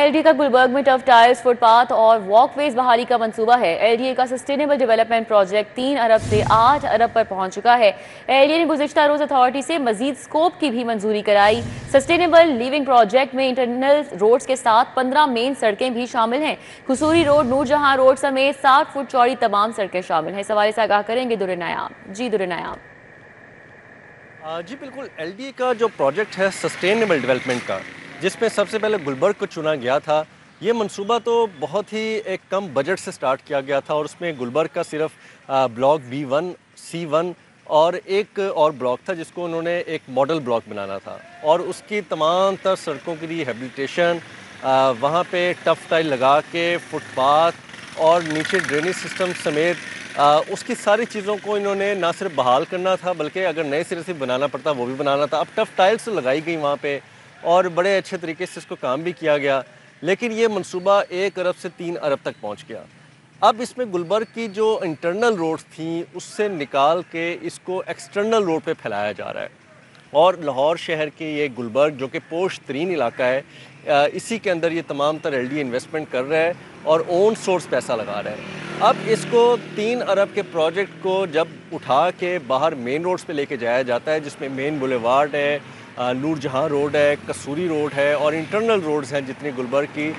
LDA का गुलबर्ग में tough tiles, footpath और वॉकवेज बहाली का मंसूबा है। एलडीए का सस्टेनेबल डेवलपमेंट प्रोजेक्ट 3 अरब से 8 अरब पर पहुंच चुका है। एलडीए ने गुज़िश्ता रोज अथॉरिटी से मजीद स्कोप की भी मंजूरी कराई। सस्टेनेबल लिविंग प्रोजेक्ट में इंटरनल रोड्स के साथ 15 मेन सड़कें भी शामिल हैं। कसूरी रोड, नूरजहां रोड समेत 60 फुट चौड़ी तमाम सड़कें शामिल हैं। इस हवाले से आगाह करेंगे दुर्रे नायाब। जी दुर्रे नायाब। जी बिल्कुल, एलडीए का जो प्रोजेक्ट है सस्टेनेबल डेवलपमेंट का, जिसमें सबसे पहले गुलबर्ग को चुना गया था, ये मंसूबा तो बहुत ही एक कम बजट से स्टार्ट किया गया था और उसमें गुलबर्ग का सिर्फ ब्लॉक B1, C1 और एक और ब्लॉक था जिसको उन्होंने एक मॉडल ब्लॉक बनाना था और उसकी तमाम तर सड़कों की रिहेबिलिटेशन, वहाँ पे टफ टाइल लगा के फुटपाथ और नीचे ड्रेनेज सिस्टम समेत उसकी सारी चीज़ों को इन्होंने ना सिर्फ बहाल करना था बल्कि अगर नए सिरे से बनाना पड़ता वो भी बनाना था। अब टफ टाइल्स लगाई गई वहाँ पे और बड़े अच्छे तरीके से इसको काम भी किया गया, लेकिन ये मंसूबा 1 अरब से 3 अरब तक पहुँच गया। अब इसमें गुलबर्ग की जो इंटरनल रोड्स थी उससे निकाल के इसको एक्सटर्नल रोड पे फैलाया जा रहा है और लाहौर शहर के ये गुलबर्ग जो कि पोश तरीन इलाका है, इसी के अंदर ये तमाम तर एलडीए इन्वेस्टमेंट कर रहा है और ओन सोर्स पैसा लगा रहा है। अब इसको 3 अरब के प्रोजेक्ट को जब उठा के बाहर मेन रोड्स पे लेके जाया जाता है, जिसमें मेन बुलेवार्ड है, नूरजहां रोड है, कसूरी रोड है और इंटरनल रोड्स हैं जितनी गुलबर्ग की,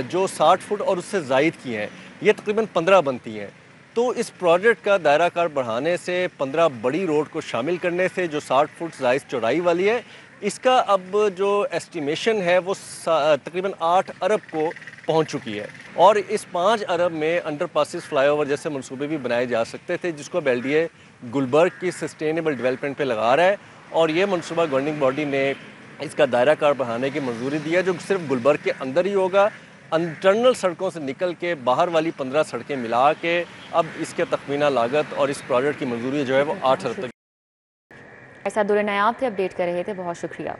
जो 60 फुट और उससे ज़ायद की हैं, ये तकरीबन 15 बनती हैं। तो इस प्रोजेक्ट का दायरा कार बढ़ाने से, 15 बड़ी रोड को शामिल करने से, जो 60 फुट जायज़ चौड़ाई वाली है, इसका अब जो एस्टिमेशन है वो तकरीबन 8 अरब को पहुंच चुकी है और इस 5 अरब में अंडरपासेस, फ्लाईओवर जैसे मंसूबे भी बनाए जा सकते थे, जिसको अब एलडीए गुलबर्ग की सस्टेनेबल डेवलपमेंट पे लगा रहा है और ये मंसूबा गवर्निंग बॉडी ने इसका दायरा कार बढ़ाने की मंजूरी दी है, जो सिर्फ गुलबर्ग के अंदर ही होगा। इंटरनल सड़कों से निकल के बाहर वाली 15 सड़कें मिला के अब इसके तखमीना लागत और इस प्रोजेक्ट की मंजूरी जो है वो 8 अरब तक। ऐसा दुर्रे नायाब थे, अपडेट कर रहे थे। बहुत शुक्रिया।